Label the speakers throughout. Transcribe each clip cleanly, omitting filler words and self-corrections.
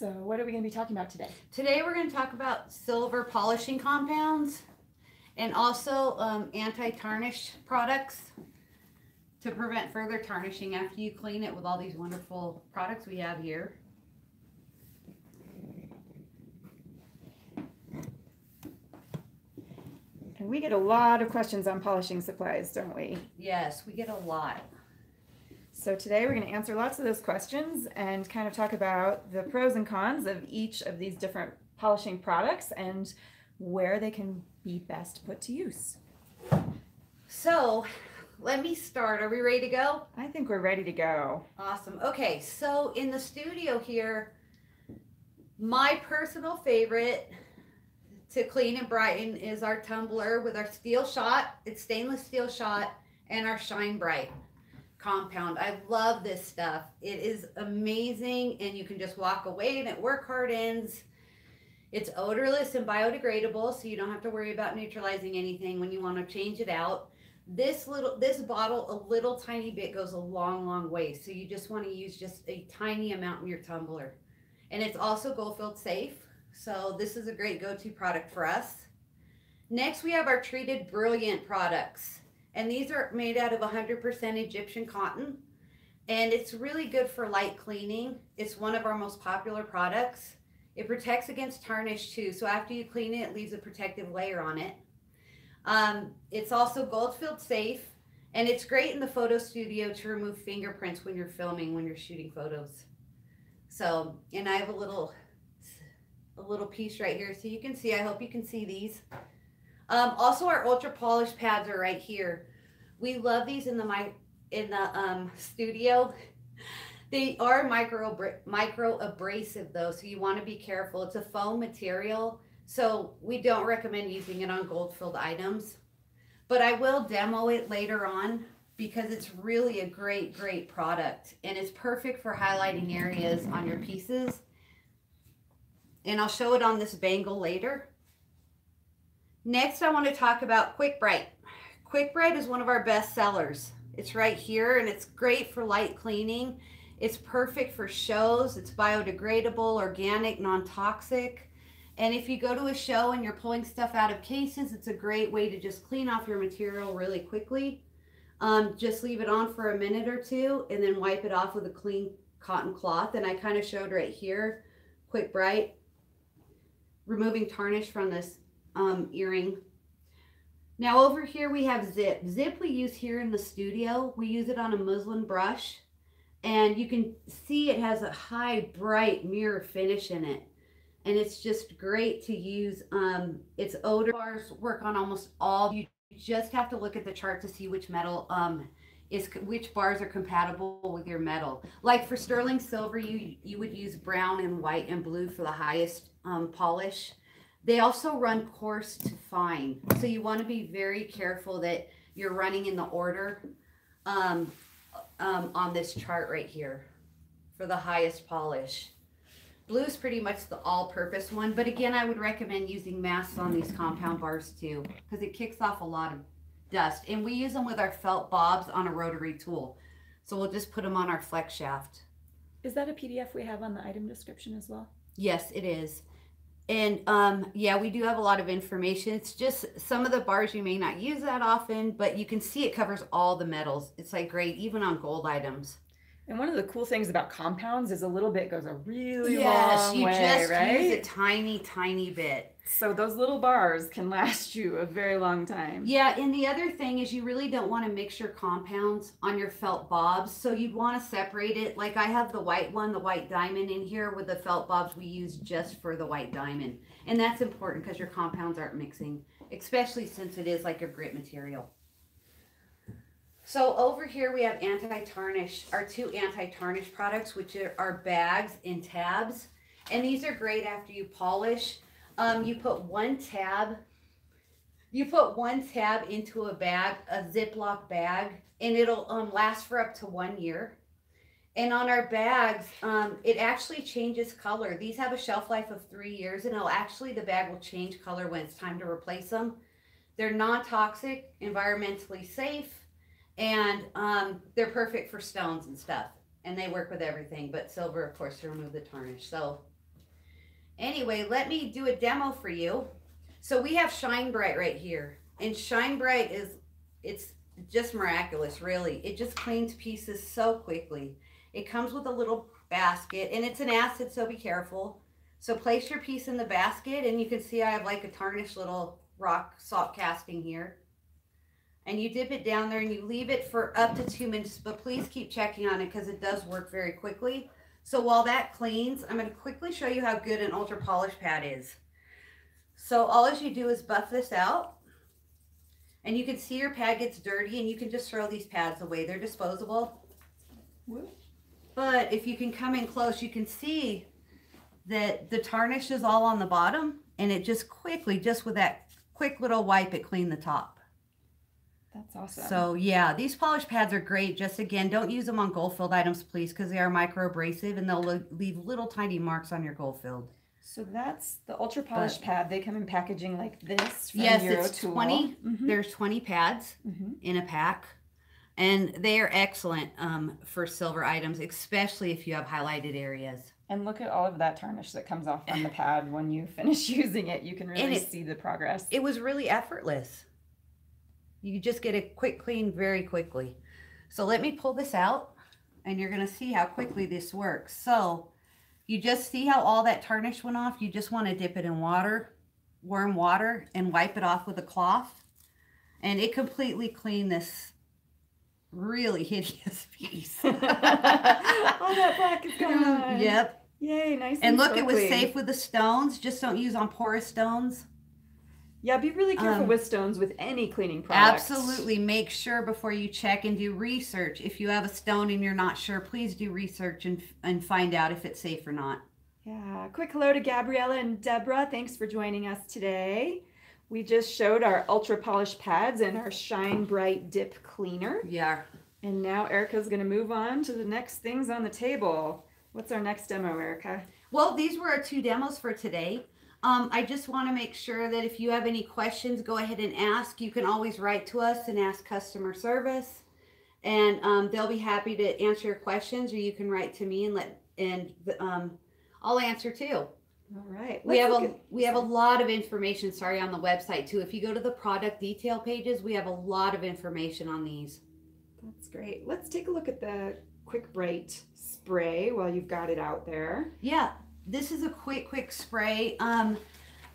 Speaker 1: So what are we going to be talking about today?
Speaker 2: Today we're going to talk about silver polishing compounds and also anti-tarnish products to prevent further tarnishing after you clean it with all these wonderful products we have here.
Speaker 1: And we get a lot of questions on polishing supplies, don't we?
Speaker 2: Yes, we get a lot.
Speaker 1: So today we're going to answer lots of those questions and kind of talk about the pros and cons of each of these different polishing products and where they can be best put to use.
Speaker 2: So let me start. Are we ready to go?
Speaker 1: I think we're ready to go.
Speaker 2: Awesome. Okay, so in the studio here, my personal favorite to clean and brighten is our tumbler with our steel shot. It's stainless steel shot and our Shine Bright compound. I love this stuff. It is amazing and you can just walk away and it work hardens. It's odorless and biodegradable, so you don't have to worry about neutralizing anything when you want to change it out. This bottle, a little tiny bit goes a long way. So you just want to use just a tiny amount in your tumbler. And it's also Goldfield safe. So this is a great go-to product for us. Next, we have our Treated Brilliant products. And these are made out of 100% Egyptian cotton. And it's really good for light cleaning. It's one of our most popular products. It protects against tarnish too. So after you clean it, it leaves a protective layer on it. It's also Goldfield safe, and it's great in the photo studio to remove fingerprints when you're filming, when you're shooting photos. So, and I have a little piece right here so you can see. I hope you can see these. Also, our ultra polished pads are right here. We love these in the studio. They are micro abrasive though, so you want to be careful. It's a foam material, so we don't recommend using it on Goldfield items. But I will demo it later on because it's really a great product, and it's perfect for highlighting areas on your pieces. And I'll show it on this bangle later. Next, I want to talk about Quick Bright. Quick Bright is one of our best sellers. It's right here, and it's great for light cleaning. It's perfect for shows. It's biodegradable, organic, non-toxic. And if you go to a show and you're pulling stuff out of cases, it's a great way to just clean off your material really quickly. Just leave it on for a minute or two and then wipe it off with a clean cotton cloth. And I kind of showed right here, Quick Bright, removing tarnish from this earring. Now over here we have Zip. Zip we use here in the studio. We use it on a muslin brush. And you can see it has a high, bright mirror finish in it. And it's just great to use. Its odor bars work on almost all. You just have to look at the chart to see which metal which bars are compatible with your metal. Like for sterling silver, you would use brown and white and blue for the highest polish. They also run coarse to fine. So you want to be very careful that you're running in the order on this chart right here for the highest polish. Blue is pretty much the all-purpose one, but again, I would recommend using masks on these compound bars too, because it kicks off a lot of dust. And we use them with our felt bobs on a rotary tool. So we'll just put them on our flex shaft.
Speaker 1: Is that a PDF we have on the item description as well?
Speaker 2: Yes, it is. And yeah, we do have a lot of information. It's just some of the bars you may not use that often, but you can see it covers all the metals. It's like great, even on gold items.
Speaker 1: And one of the cool things about compounds is a little bit goes a really long way,
Speaker 2: yes, you just
Speaker 1: right?
Speaker 2: use a tiny bit.
Speaker 1: So those little bars can last you a very long time.
Speaker 2: Yeah, and the other thing is you really don't want to mix your compounds on your felt bobs. So you'd want to separate it. Like I have the white one, the white diamond in here with the felt bobs we use just for the white diamond. And that's important because your compounds aren't mixing, especially since it is like a grit material. So over here we have anti-tarnish, our two anti-tarnish products, which are bags and tabs. And these are great after you polish. You put one tab into a bag, a Ziploc bag, and it'll last for up to 1 year. And on our bags, it actually changes color. These have a shelf life of 3 years, and the bag will change color when it's time to replace them. They're non-toxic, environmentally safe, and they're perfect for stones and stuff. And they work with everything, but silver, of course, to remove the tarnish. So Anyway, let me do a demo for you. So we have Shine Bright right here. And Shine Bright it's just miraculous, really. It just cleans pieces so quickly. It comes with a little basket, and it's an acid, so be careful. So place your piece in the basket, and you can see I have like a Tarnish little rock salt casting here. And you dip it down there and you leave it for up to 2 minutes, but please keep checking on it because it does work very quickly. So while that cleans, I'm going to quickly show you how good an ultra polish pad is. So all you do is buff this out, and you can see your pad gets dirty, and you can just throw these pads away. They're disposable. But if you can come in close, you can see that the tarnish is all on the bottom, and it just quickly, just with that quick little wipe, it cleaned the top.
Speaker 1: That's awesome.
Speaker 2: So yeah, these polish pads are great. Just again, don't use them on gold filled items, please, because they are micro abrasive and they'll leave little tiny marks on your gold filled.
Speaker 1: So that's the ultra polished pad. They come in packaging like this from
Speaker 2: yes,
Speaker 1: Euro
Speaker 2: it's
Speaker 1: Tool.
Speaker 2: 20. There's 20 pads in a pack, and they are excellent for silver items, especially if you have highlighted areas.
Speaker 1: And look at all of that tarnish that comes off from the pad when you finish using it. You can really see the progress.
Speaker 2: It was really effortless. You just get a quick clean very quickly. So let me pull this out, and you're going to see how quickly this works. So you just see how all that tarnish went off. You just want to dip it in water, warm water, and wipe it off with a cloth. And it completely cleaned this really hideous piece.
Speaker 1: All that black is gone.
Speaker 2: Yep.
Speaker 1: Yay, nice
Speaker 2: and look,
Speaker 1: so
Speaker 2: it was
Speaker 1: clean.
Speaker 2: safe with the stones. Just don't use on porous stones.
Speaker 1: Yeah, be really careful with stones with any cleaning product.
Speaker 2: Absolutely. Make sure before you check and do research. If you have a stone and you're not sure, please do research and find out if it's safe or not.
Speaker 1: Yeah. Quick hello to Gabriella and Deborah. Thanks for joining us today. We just showed our ultra polished pads and our Shine Bright dip cleaner.
Speaker 2: Yeah.
Speaker 1: And now Erica's going to move on to the next things on the table. What's our next demo, Erica?
Speaker 2: Well, these were our 2 demos for today. I just want to make sure that if you have any questions, go ahead and ask. You can always write to us and ask customer service, and they'll be happy to answer your questions, or you can write to me and I'll answer too.
Speaker 1: All right.
Speaker 2: We have a lot of information, on the website too. If you go to the product detail pages, we have a lot of information on these.
Speaker 1: That's great. Let's take a look at the Quick Bright spray while you've got it out there.
Speaker 2: Yeah. This is a quick spray.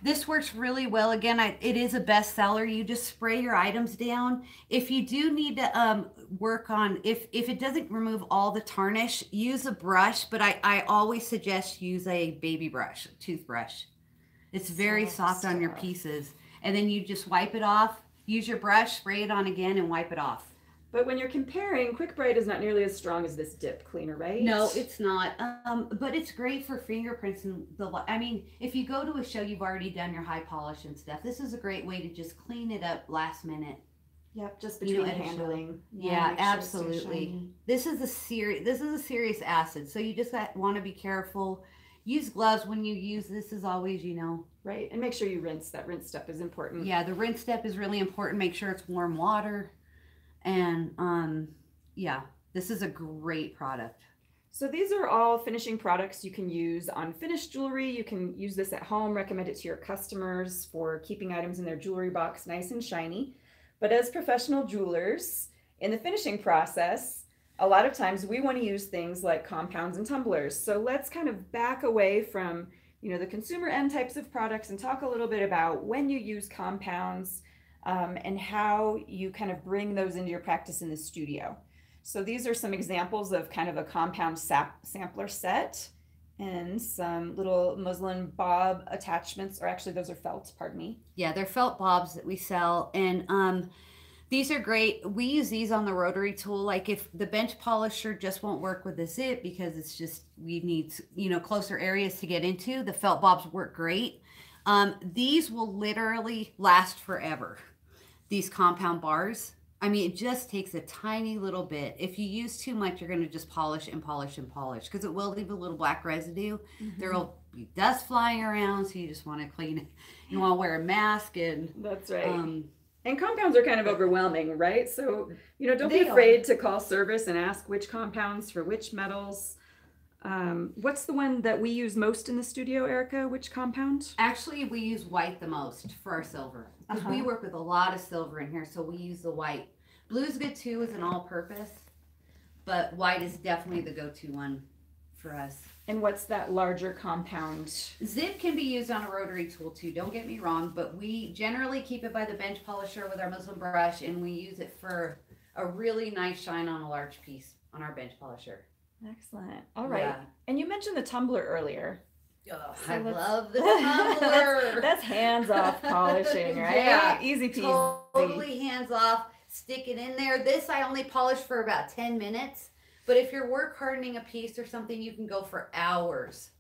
Speaker 2: This works really well. Again, it is a bestseller. You just spray your items down. If you do need to work on, if it doesn't remove all the tarnish, use a brush, but I always suggest use a baby brush, toothbrush. It's very soft on your pieces. And then you just wipe it off, use your brush, spray it on again, and wipe it off.
Speaker 1: But when you're comparing, Quick Bright is not nearly as strong as this dip cleaner, right?
Speaker 2: No, it's not. But it's great for fingerprints and if you go to a show, you've already done your high polish and stuff. This is a great way to just clean it up last minute.
Speaker 1: Yep, just between handling.
Speaker 2: Yeah, absolutely. This is a serious acid, so you just want to be careful. Use gloves when you use this, as always,
Speaker 1: Right, and make sure you rinse. That rinse step is important.
Speaker 2: Yeah, the rinse step is really important. Make sure it's warm water. And yeah, this is a great product.
Speaker 1: So these are all finishing products you can use on finished jewelry. You can use this at home, recommend it to your customers for keeping items in their jewelry box nice and shiny. But as professional jewelers, in the finishing process, a lot of times we want to use things like compounds and tumblers. So let's kind of back away from, the consumer end types of products and talk a little bit about when you use compounds, and how you kind of bring those into your practice in the studio. So these are some examples of kind of a compound sampler set and some little muslin bob attachments, or actually those are felt, pardon me. Yeah, they're felt bobs that we sell, and these are great. We use these on the rotary tool. Like if the bench polisher just won't work with the zip because it's just, we need, closer areas to get into, the felt bobs work great. These will literally last forever. These compound bars. It just takes a tiny little bit. If you use too much, you're going to just polish and polish and polish because it will leave a little black residue. There will be dust flying around, so you just want to clean it. You want to wear a mask. And that's right. And compounds are kind of overwhelming, right? So, don't be afraid to call service and ask which compounds for which metals. What's the one that we use most in the studio, Erica? Which compound?
Speaker 2: Actually, we use white the most for our silver. Because we work with a lot of silver in here, so we use the white. Blue's good too as an all-purpose, but white is definitely the go-to one for us.
Speaker 1: And what's that larger compound?
Speaker 2: Zip can be used on a rotary tool too, don't get me wrong, but we generally keep it by the bench polisher with our Muslim brush, and we use it for a really nice shine on a large piece on our bench polisher.
Speaker 1: Excellent. All right.
Speaker 2: Yeah.
Speaker 1: And you mentioned the tumbler earlier.
Speaker 2: Oh,
Speaker 1: So
Speaker 2: I
Speaker 1: let's-
Speaker 2: love the tumbler.
Speaker 1: That's hands-off polishing, right?
Speaker 2: Yeah,
Speaker 1: Easy peasy.
Speaker 2: Totally hands off. Stick it in there. This I only polish for about 10 minutes. But if you're work hardening a piece or something, you can go for hours.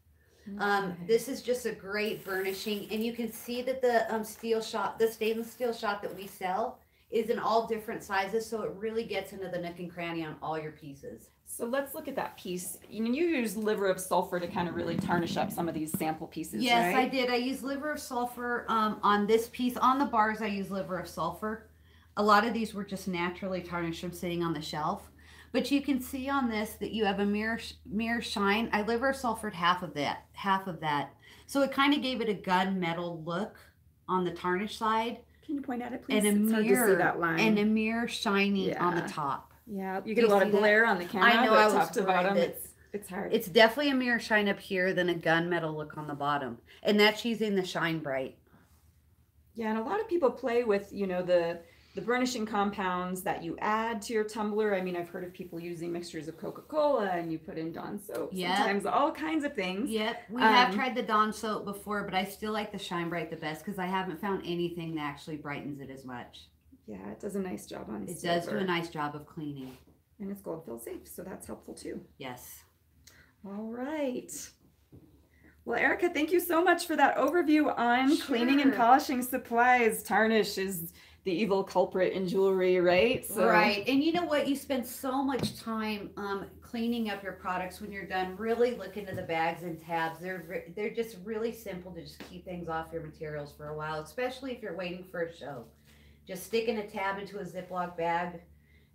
Speaker 2: This is just a great burnishing, and you can see that the stainless steel shot that we sell is in all different sizes, so it really gets into the nook and cranny on all your pieces.
Speaker 1: So let's look at that piece. You use liver of sulfur to kind of really tarnish up some of these sample pieces,
Speaker 2: Yes,
Speaker 1: right?
Speaker 2: I did. I use liver of sulfur on this piece. On the bars, I use liver of sulfur. A lot of these were just naturally tarnished from sitting on the shelf. But you can see on this that you have a mirror shine. I liver sulfured half of that. So it kind of gave it a gunmetal look on the tarnish side.
Speaker 1: Can you point at it, please?
Speaker 2: And
Speaker 1: It's hard to see that line.
Speaker 2: And a mirror shining on the
Speaker 1: Yeah.
Speaker 2: top.
Speaker 1: Yeah, you get a lot of glare on the camera.
Speaker 2: I know,
Speaker 1: but
Speaker 2: I was
Speaker 1: top to bottom,
Speaker 2: worried
Speaker 1: it's hard.
Speaker 2: It's definitely a mirror shine up here than a gunmetal look on the bottom. And that's using the Shine Bright.
Speaker 1: Yeah, and a lot of people play with, the burnishing compounds that you add to your tumbler. I mean, I've heard of people using mixtures of Coca-Cola and you put in Dawn soap.
Speaker 2: Yeah.
Speaker 1: Sometimes all kinds of things.
Speaker 2: Yep, we have tried the Dawn soap before, but I still like the Shine Bright the best because I haven't found anything that actually brightens it as much.
Speaker 1: Yeah, it does a nice job on
Speaker 2: It
Speaker 1: silver.
Speaker 2: does do a nice job of cleaning.
Speaker 1: And it's gold fill safe, so that's helpful too.
Speaker 2: Yes.
Speaker 1: All right. Well, Erica, thank you so much for that overview on cleaning and
Speaker 2: Sure.
Speaker 1: polishing supplies. Tarnish is the evil culprit in jewelry, right? So,
Speaker 2: Right. And you know what? You spend so much time cleaning up your products when you're done. Really look into the bags and tabs. They're just really simple to just keep things off your materials for a while, especially if you're waiting for a show. Just sticking a tab into a Ziploc bag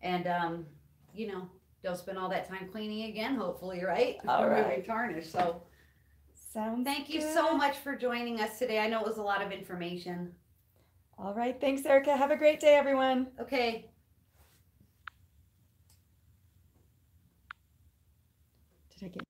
Speaker 2: and, don't spend all that time cleaning again, hopefully, right?
Speaker 1: All
Speaker 2: Before
Speaker 1: right.
Speaker 2: you tarnish. So
Speaker 1: sounds
Speaker 2: thank you
Speaker 1: good.
Speaker 2: so much for joining us today. I know it was a lot of information.
Speaker 1: All right. Thanks, Erica. Have a great day, everyone.
Speaker 2: Okay.
Speaker 1: Did I get